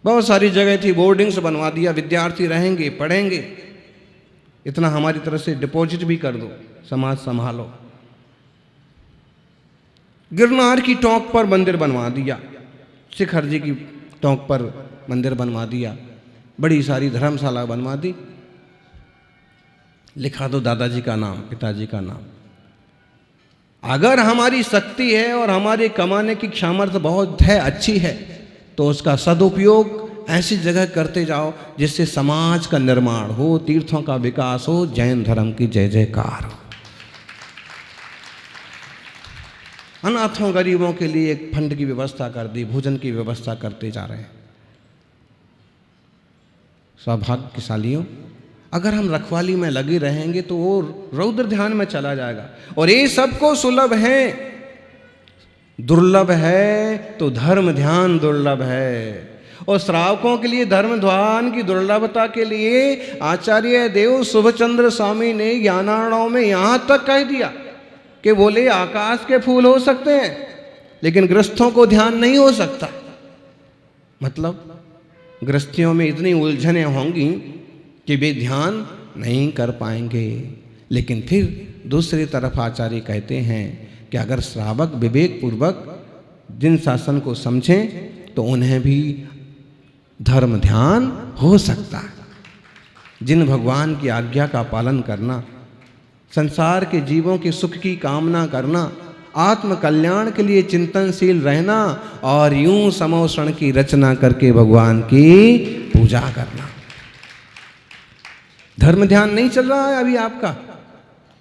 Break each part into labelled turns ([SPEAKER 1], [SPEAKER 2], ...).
[SPEAKER 1] बहुत सारी जगह थी, बोर्डिंग्स बनवा दिया, विद्यार्थी रहेंगे, पढ़ेंगे, इतना हमारी तरफ से डिपॉजिट भी कर दो, समाज संभालो। गिरनार की टोंक पर मंदिर बनवा दिया, शिखर जी की टोंक पर मंदिर बनवा दिया, बड़ी सारी धर्मशाला बनवा दी, लिखा दो दादाजी का नाम, पिताजी का नाम। अगर हमारी शक्ति है और हमारे कमाने की सामर्थ्य बहुत है, अच्छी है, तो उसका सदुपयोग ऐसी जगह करते जाओ जिससे समाज का निर्माण हो, तीर्थों का विकास हो, जैन धर्म की जय जयकार हो। अनाथों गरीबों के लिए एक फंड की व्यवस्था कर दी, भोजन की व्यवस्था करते जा रहे हैं। सौभाग्यशालियों, अगर हम रखवाली में लगे रहेंगे तो वो रौद्र ध्यान में चला जाएगा। और ये सबको सुलभ है, दुर्लभ है तो धर्म ध्यान दुर्लभ है। और श्रावकों के लिए धर्म ध्यान की दुर्लभता के लिए आचार्य देव शुभचंद्र स्वामी ने ज्ञानार्णव में यहाँ तक कह दिया कि बोले आकाश के फूल हो सकते हैं लेकिन गृहस्थों को ध्यान नहीं हो सकता। मतलब गृहस्थियों में इतनी उलझनें होंगी कि वे ध्यान नहीं कर पाएंगे। लेकिन फिर दूसरी तरफ आचार्य कहते हैं कि अगर श्रावक विवेक पूर्वक जिन शासन को समझें तो उन्हें भी धर्म ध्यान हो सकता है। जिन भगवान की आज्ञा का पालन करना, संसार के जीवों के सुख की कामना करना, आत्म कल्याण के लिए चिंतनशील रहना और यूं समोषण की रचना करके भगवान की पूजा करना। धर्म ध्यान नहीं चल रहा है अभी आपका?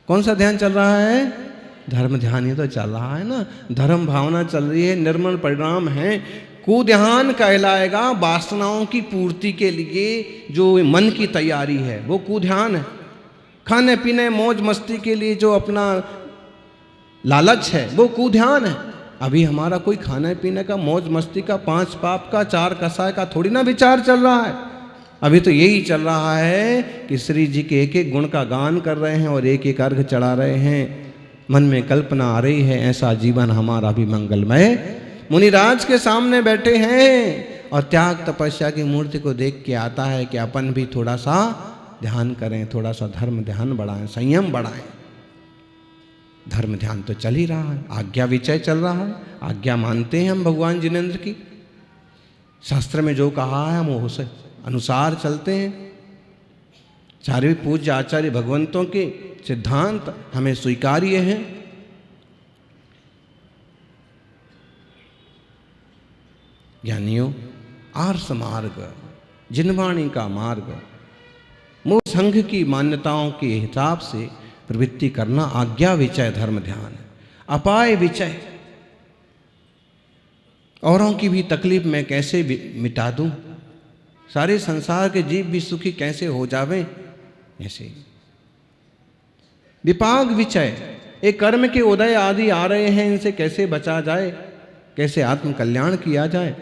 [SPEAKER 1] कौन सा ध्यान चल रहा है? धर्म ध्यान ही तो चल रहा है ना। धर्म भावना चल रही है, निर्मल परिणाम है। कुध्यान कहलाएगा वासनाओं की पूर्ति के लिए जो मन की तैयारी है, वो कुध्यान है। खाने पीने मौज मस्ती के लिए जो अपना लालच है, वो कुध्यान है। अभी हमारा कोई खाने पीने का, मौज मस्ती का, 5 पाप का, 4 कसाय का थोड़ी ना विचार चल रहा है। अभी तो यही चल रहा है कि श्री जी के एक एक गुण का गान कर रहे हैं और एक एक अर्घ चढ़ा रहे हैं। मन में कल्पना आ रही है ऐसा जीवन हमारा भी मंगलमय। मुनिराज के सामने बैठे हैं और त्याग तपस्या की मूर्ति को देख के आता है कि अपन भी थोड़ा सा ध्यान करें, थोड़ा सा धर्म ध्यान बढ़ाएं, संयम बढ़ाएं। धर्म ध्यान तो चल ही रहा है, आज्ञा विचय चल रहा है। आज्ञा मानते हैं हम भगवान जिनेंद्र की, शास्त्र में जो कहा है हम उसे अनुसार चलते हैं। चारों पूज्य आचार्य भगवंतों के सिद्धांत हमें स्वीकार्य हैं। ज्ञानियों, आर्ष मार्ग, जिनवाणी का मार्ग, मूल संघ की मान्यताओं के हिसाब से प्रवृत्ति करना आज्ञा विचय धर्म ध्यान। अपाय विचय, औरों की भी तकलीफ मैं कैसे मिटा दूं, सारे संसार के जीव भी सुखी कैसे हो जावें, ऐसे। विपाक विचय, एक कर्म के उदय आदि आ रहे हैं, इनसे कैसे बचा जाए, कैसे आत्म कल्याण किया जाए।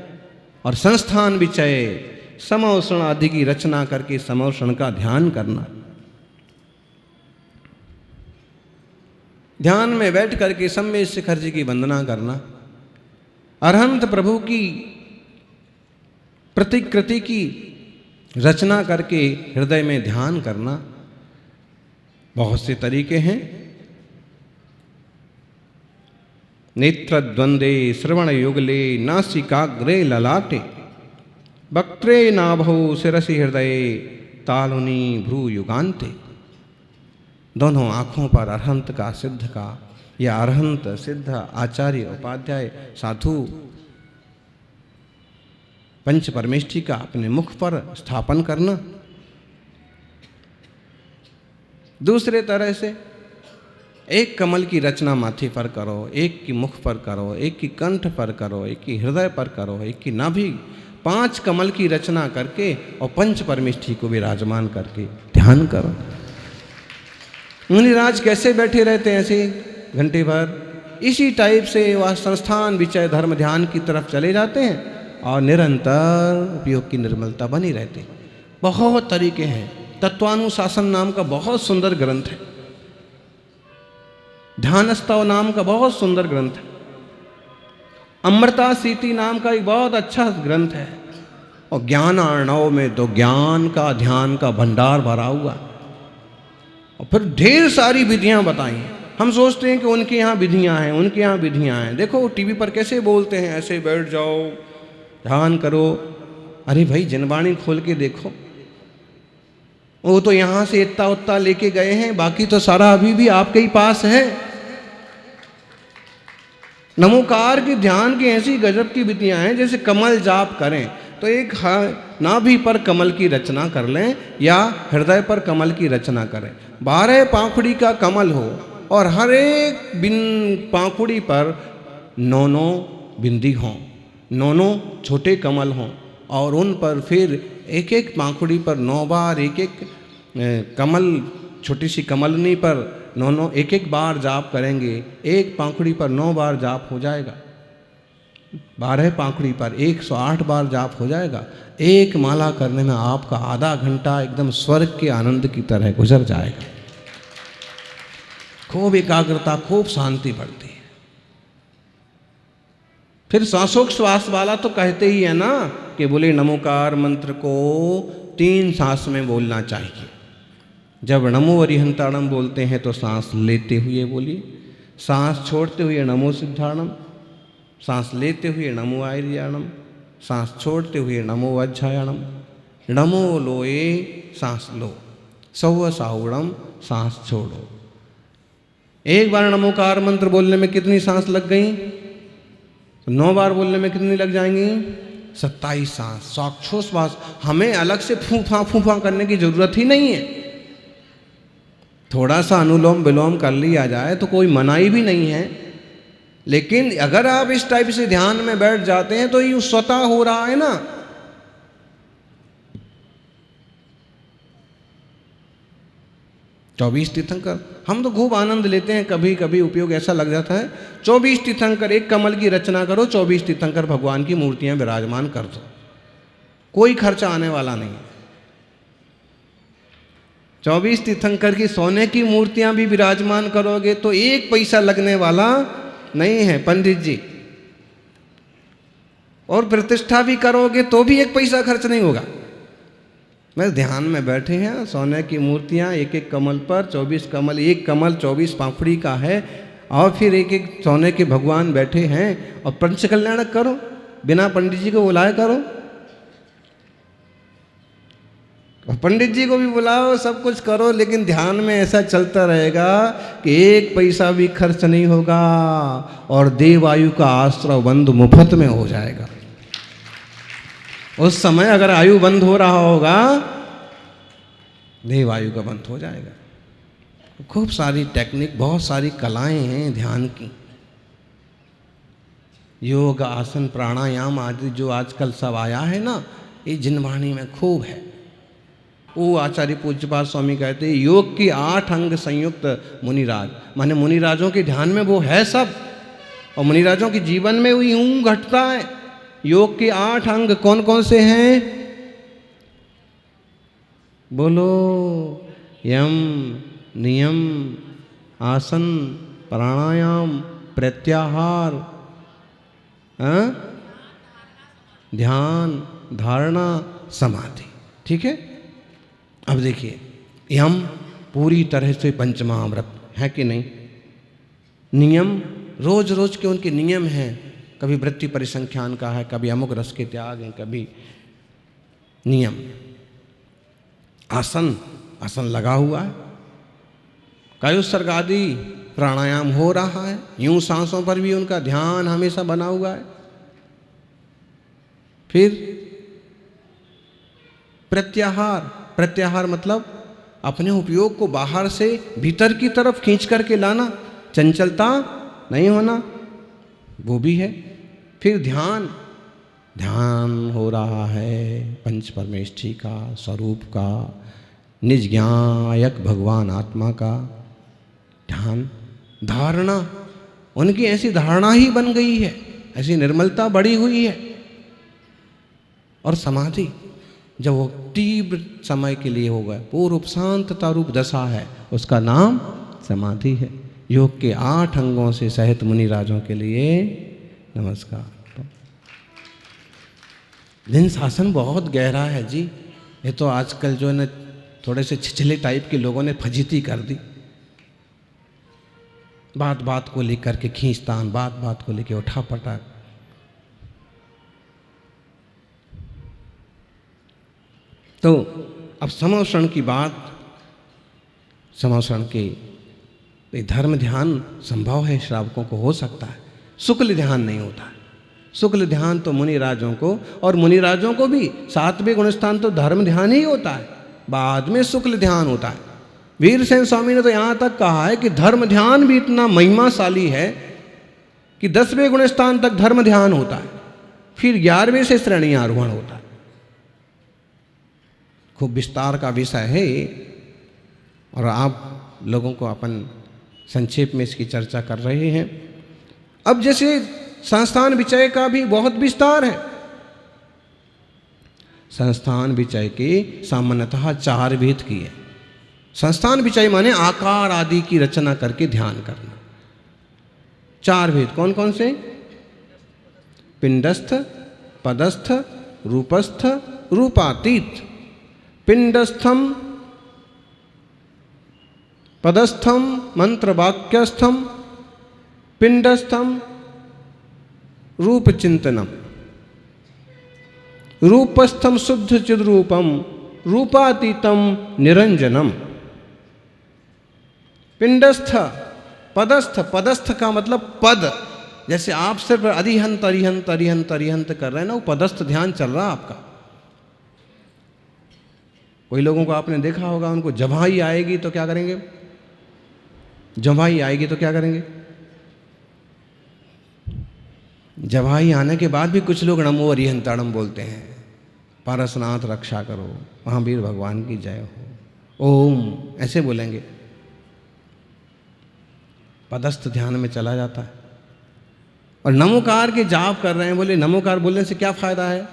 [SPEAKER 1] और संस्थान विचय, समोषण आदि की रचना करके समोषण का ध्यान करना। ध्यान में बैठ करके सम्यक शिखर जी की वंदना करना, अरहंत प्रभु की प्रतिकृति की रचना करके हृदय में ध्यान करना। बहुत से तरीके हैं। नेत्र द्वंद्वे श्रवण युगले नासिकाग्रे ललाटे वक्त्रे नाभौ शिरसि हृदय तालुनी भ्रू युगान्ते। दोनों आँखों पर अरहंत का, सिद्ध का, या अरहंत सिद्ध आचार्य उपाध्याय साधु पंच परमेष्ठी का अपने मुख पर स्थापन करना। दूसरे तरह से एक कमल की रचना माथे पर करो, एक की मुख पर करो, एक की कंठ पर करो, एक की हृदय पर करो, एक की नाभि, 5 कमल की रचना करके और पंच परमेष्ठी को विराजमान करके ध्यान करो। मुनिराज कैसे बैठे रहते हैं ऐसे घंटे भर, इसी टाइप से वह संस्थान विचय धर्म ध्यान की तरफ चले जाते हैं और निरंतर उपयोग की निर्मलता बनी रहती। बहुत तरीके हैं। तत्वानुशासन नाम का बहुत सुंदर ग्रंथ है, ध्यानस्तव नाम का बहुत सुंदर ग्रंथ है। अमृता सीति नाम का एक बहुत अच्छा ग्रंथ है। और ज्ञान अर्णव में तो ज्ञान का ध्यान का भंडार भरा हुआ। और फिर ढेर सारी विधियां बताई। हम सोचते हैं कि उनके यहाँ विधियां हैं, उनके यहाँ विधियां हैं। देखो टीवी पर कैसे बोलते हैं, ऐसे बैठ जाओ, ध्यान करो। अरे भाई जनवाणी खोल के देखो, वो तो यहाँ से इतना उतना लेके गए हैं, बाकी तो सारा अभी भी आपके ही पास है। नमोकार के ध्यान की ऐसी गजब की विधियां हैं, जैसे कमल जाप करें तो एक नाभि पर कमल की रचना कर लें या हृदय पर कमल की रचना करें। 12 पाखुड़ी का कमल हो और हर एक पाखुड़ी पर 9 बिंदी हों, 9 छोटे कमल हों, और उन पर फिर एक एक पाखुड़ी पर 9 बार एक एक कमल, छोटी सी कमलनी पर 9 एक एक बार जाप करेंगे। एक पाखुड़ी पर 9 बार जाप हो जाएगा। 12 पाखुड़ी पर 108 बार जाप हो जाएगा। एक माला करने में आपका आधा घंटा एकदम स्वर्ग के आनंद की तरह गुजर जाएगा। खूब एकाग्रता, खूब शांति बढ़ती है। फिर श्वासोच्छ्वास वाला तो कहते ही है ना कि बोले नमोकार मंत्र को 3 सांस में बोलना चाहिए। जब नमो अरिहंताणम बोलते हैं तो सांस लेते हुए बोलिए, सांस छोड़ते हुए नमो सिद्धाणम, सांस लेते हुए नमो आर्याणम, सांस छोड़ते हुए नमो अज्जायणम। नमो लोए सांस लो, सौ साहुणम सांस छोड़ो। एक बार नमोकार मंत्र बोलने में कितनी सांस लग गई? 9 बार बोलने में कितनी लग जाएंगी? 27 सांस। श्वासोच्छ्वास हमें अलग से फूफा करने की जरूरत ही नहीं है। थोड़ा सा अनुलोम विलोम कर लिया जाए तो कोई मनाही भी नहीं है। लेकिन अगर आप इस टाइप से ध्यान में बैठ जाते हैं तो ये स्वतः हो रहा है ना। चौबीस तीर्थंकर हम तो खूब आनंद लेते हैं। कभी कभी उपयोग ऐसा लग जाता है 24 तीर्थंकर, एक कमल की रचना करो, 24 तीर्थंकर भगवान की मूर्तियां विराजमान कर दो, कोई खर्चा आने वाला नहीं। 24 तीर्थंकर की सोने की मूर्तियां भी विराजमान करोगे तो 1 पैसा लगने वाला नहीं है पंडित जी। और प्रतिष्ठा भी करोगे तो भी 1 पैसा खर्च नहीं होगा। मैं ध्यान में बैठे हैं, सोने की मूर्तियां एक एक कमल पर 24 कमल, एक कमल 24 पाखुड़ी का है, और फिर एक एक सोने के भगवान बैठे हैं। और पंच कल्याणक करो, बिना पंडित जी को बुलाए करो, और पंडित जी को भी बुलाओ, सब कुछ करो, लेकिन ध्यान में ऐसा चलता रहेगा कि 1 पैसा भी खर्च नहीं होगा और देवायु का आश्रय बंद मुफ्त में हो जाएगा। उस समय अगर आयु बंद हो रहा होगा, देवायु का बंद हो जाएगा। खूब सारी टेक्निक, बहुत सारी कलाएं हैं ध्यान की। योग, आसन, प्राणायाम आदि जो आजकल सब आया है ना, ये जिनवाणी में खूब है। वो आचार्य पूज्यपाद स्वामी कहते हैं योग की 8 अंग संयुक्त मुनिराज, माने मुनिराजों के ध्यान में वो है सब, और मुनिराजों के जीवन में वो यूं घटता है। योग के 8 अंग कौन कौन से हैं? बोलो। यम, नियम, आसन, प्राणायाम, प्रत्याहार, ध्यान, धारणा, समाधि। ठीक है। अब देखिए, यम पूरी तरह से पंचमहाव्रत है कि नहीं? नियम रोज रोज के उनके नियम हैं। कभी वृत्ति परिसंख्यान का है, कभी अमुक रस के त्याग हैं, कभी नियम। आसन, आसन लगा हुआ है। कायोत्सर्ग आदि प्राणायाम हो रहा है। यूं सांसों पर भी उनका ध्यान हमेशा बना हुआ है। फिर प्रत्याहार, प्रत्याहार मतलब अपने उपयोग को बाहर से भीतर की तरफ खींच करके लाना, चंचलता नहीं होना, वो भी है। फिर ध्यान, ध्यान हो रहा है पंच परमेष्ठी का, स्वरूप का, निज ज्ञायक भगवान आत्मा का ध्यान। धारणा, उनकी ऐसी धारणा ही बन गई है, ऐसी निर्मलता बढ़ी हुई है। और समाधि, जब वो तीव्र समय के लिए होगा, पूर्व शांतता रूप दशा है, उसका नाम समाधि है। योग के 8 अंगों से सहित मुनिराजों के लिए नमस्कार। दिन शासन बहुत गहरा है जी। ये तो आजकल जो है ना थोड़े से छिछले टाइप के लोगों ने फजीती कर दी, बात बात को लेकर के खींचतान, बात बात को लेकर उठा पटा। तो अब समोषण की बात, समोषण के धर्म ध्यान संभव है, श्रावकों को हो सकता है, शुक्ल ध्यान नहीं होता है। शुक्ल ध्यान तो मुनिराजों को, और मुनिराजों को भी 7वें गुणस्थान तो धर्म ध्यान ही होता है, बाद में शुक्ल ध्यान होता है। वीरसेन स्वामी ने तो यहाँ तक कहा है कि धर्म ध्यान भी इतना महिमाशाली है कि 10वें गुणस्थान तक धर्म ध्यान होता है, फिर 11वें से श्रेणी आरोहण होता है। खूब विस्तार का विषय है और आप लोगों को अपन संक्षेप में इसकी चर्चा कर रहे हैं। अब जैसे संस्थान विचय का भी बहुत विस्तार है। संस्थान विचय के सामान्यतः 4 भेद किए। संस्थान विचय माने आकार आदि की रचना करके ध्यान करना। 4 भेद कौन कौन से? पिंडस्थ, पदस्थ, रूपस्थ, रूपातीत। पिंडस्थम, पदस्थम मंत्र वाक्यस्थम, पिंडस्थम रूप चिंतनम, रूपस्थम शुद्ध चिद रूपम, रूपातीतम निरंजनम। पिंडस्थ, पदस्थ, पदस्थ का मतलब पद, जैसे आप सिर्फ अरिहंत अरिहंत अरिहंत अरिहंत कर रहे हैं ना, वो पदस्थ ध्यान चल रहा है आपका। कोई लोगों को आपने देखा होगा, उनको जवाई आएगी तो क्या करेंगे? जवाई आएगी तो क्या करेंगे? जवाई आने के बाद भी कुछ लोग नमो अरिहंताणम बोलते हैं, पारसनाथ रक्षा करो, महावीर भगवान की जय हो, ओम, ऐसे बोलेंगे। पदस्थ ध्यान में चला जाता है। और नमोकार के जाप कर रहे हैं, बोले नमोकार बोलने से क्या फायदा है?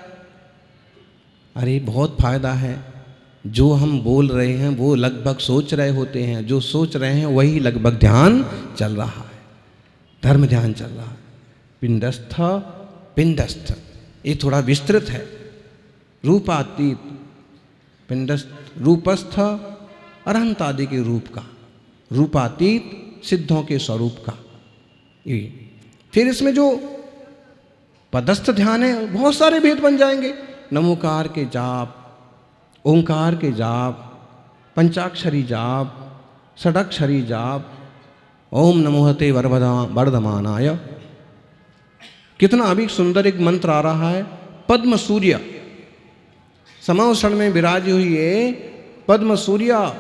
[SPEAKER 1] अरे बहुत फायदा है। जो हम बोल रहे हैं वो लगभग सोच रहे होते हैं, जो सोच रहे हैं वही लगभग ध्यान चल रहा है, धर्म ध्यान चल रहा है। पिंडस्थ, पिंडस्थ ये थोड़ा विस्तृत है। रूपातीत, पिंडस्थ, रूपस्थ अरहंत आदि के रूप का, रूपातीत सिद्धों के स्वरूप का। ये फिर इसमें जो पदस्थ ध्यान है, बहुत सारे भेद बन जाएंगे। नमोकार के जाप, ओंकार के जाप, पंचाक्षरी जाप, षडक्षरी जाप, ओम नमोहते वर्धमानाय। कितना अभी सुंदर एक मंत्र आ रहा है, पद्म सूर्य। समावसरण में विराजी हुई है पद्म सूर्य,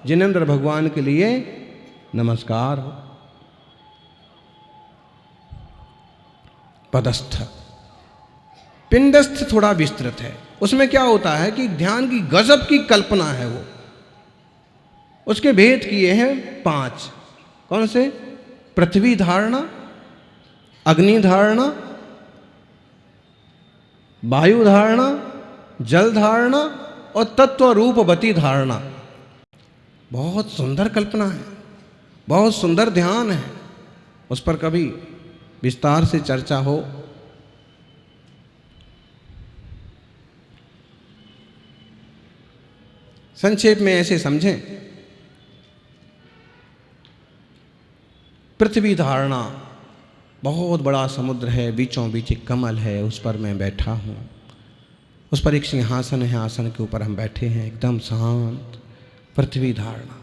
[SPEAKER 1] जिनेंद्र भगवान के लिए नमस्कार हो। पदस्थ। पिंडस्थ थोड़ा विस्तृत है। उसमें क्या होता है कि ध्यान की गजब की कल्पना है वो। उसके भेद किए हैं 5। कौन से? पृथ्वी धारणा, अग्नि धारणा, वायु धारणा, जल धारणा और तत्व रूपवती धारणा। बहुत सुंदर कल्पना है, बहुत सुंदर ध्यान है। उस पर कभी विस्तार से चर्चा हो। संक्षेप में ऐसे समझें, पृथ्वी धारणा बहुत बड़ा समुद्र है, बीचों बीच एक कमल है, उस पर मैं बैठा हूँ। उस पर एक सिंहासन है, आसन के ऊपर हम बैठे हैं, एकदम शांत। पृथ्वी धारणा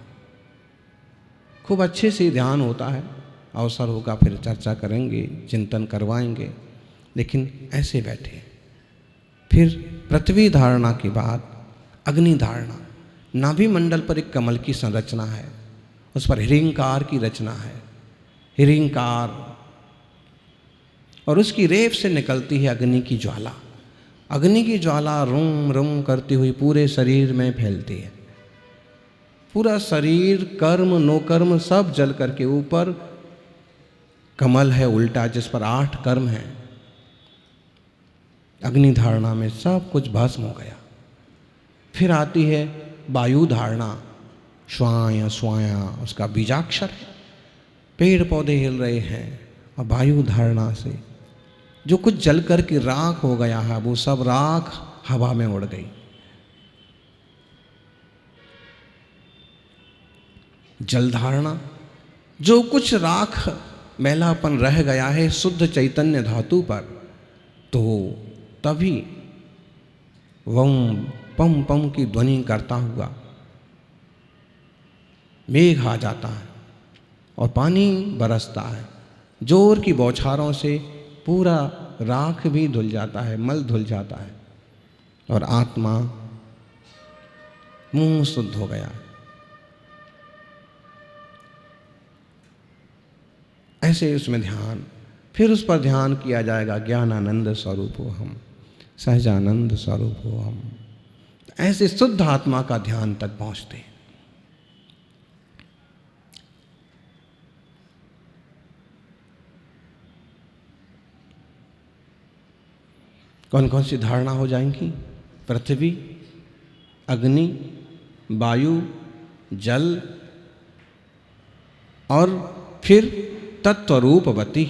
[SPEAKER 1] खूब अच्छे से ध्यान होता है। अवसर होगा फिर चर्चा करेंगे, चिंतन करवाएंगे, लेकिन ऐसे बैठे। फिर पृथ्वी धारणा के बाद अग्नि धारणा। नाभि मंडल पर एक कमल की संरचना है, उस पर हिरिंकार की रचना है, हिरिंकार, और उसकी रेफ से निकलती है अग्नि की ज्वाला। अग्नि की ज्वाला रुम रुम करती हुई पूरे शरीर में फैलती है। पूरा शरीर, कर्म नो कर्म सब जल करके ऊपर कमल है उल्टा, जिस पर 8 कर्म हैं। अग्नि धारणा में सब कुछ भस्म हो गया। फिर आती है वायु धारणा। श्वाय स्वाया उसका बीजाक्षर है। पेड़ पौधे हिल रहे हैं और वायु धारणा से जो कुछ जल कर के राख हो गया है वो सब राख हवा में उड़ गई। जल धारणा, जो कुछ राख मैलापन रह गया है शुद्ध चैतन्य धातु पर, तो तभी वम पम पम की ध्वनि करता हुआ मेघ आ जाता है और पानी बरसता है। जोर की बौछारों से पूरा राख भी धुल जाता है, मल धुल जाता है और आत्मा मुंह शुद्ध हो गया। ऐसे उसमें ध्यान, फिर उस पर ध्यान किया जाएगा। ज्ञानानंद स्वरूप हो हम, सहजानंद स्वरूप हो हम। ऐसे शुद्ध आत्मा का ध्यान तक पहुंचते हैं। कौन कौन सी धारणा हो जाएंगी? पृथ्वी, अग्नि, वायु, जल और फिर तत्वरूपवती,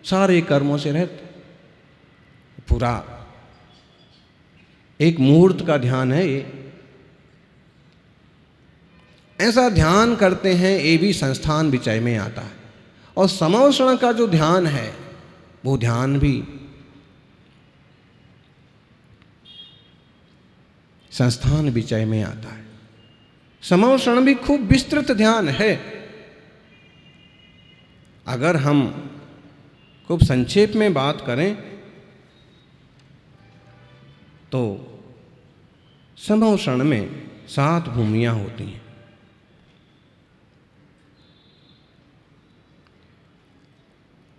[SPEAKER 1] सारे कर्मों से रहित। पूरा एक मुहूर्त का ध्यान है ये। ऐसा ध्यान करते हैं, ये भी संस्थान विचय में आता है। और समौषण का जो ध्यान है वो ध्यान भी संस्थान विचय में आता है। समौषण भी खूब विस्तृत ध्यान है। अगर हम खूब संक्षेप में बात करें तो समौषण में 7 भूमियां होती हैं।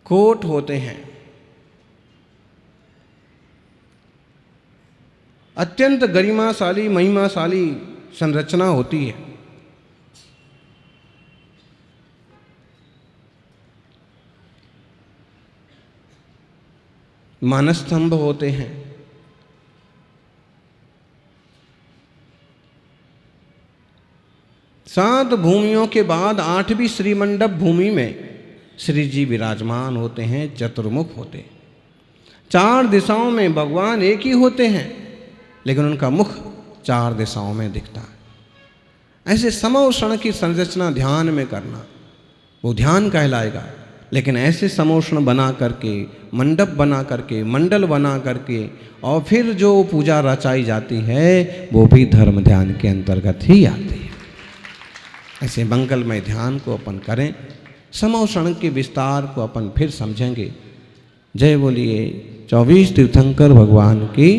[SPEAKER 1] कोट होते हैं, अत्यंत गरिमाशाली महिमाशाली संरचना होती है। मानस्तंभ होते हैं, सात भूमियों के बाद 8वीं श्रीमंडप भूमि में श्री जी विराजमान होते हैं, चतुर्मुख होते हैं। 4 दिशाओं में भगवान एक ही होते हैं, लेकिन उनका मुख 4 दिशाओं में दिखता है। ऐसे समौषण की संरचना ध्यान में करना वो ध्यान कहलाएगा। लेकिन ऐसे समौषण बना करके, मंडप बना करके, मंडल बना करके और फिर जो पूजा रचाई जाती है वो भी धर्म ध्यान के अंतर्गत ही आती है। ऐसे मंगलमय ध्यान को अपन करें, समौषण के विस्तार को अपन फिर समझेंगे। जय बोलिए 24 तीर्थंकर भगवान की।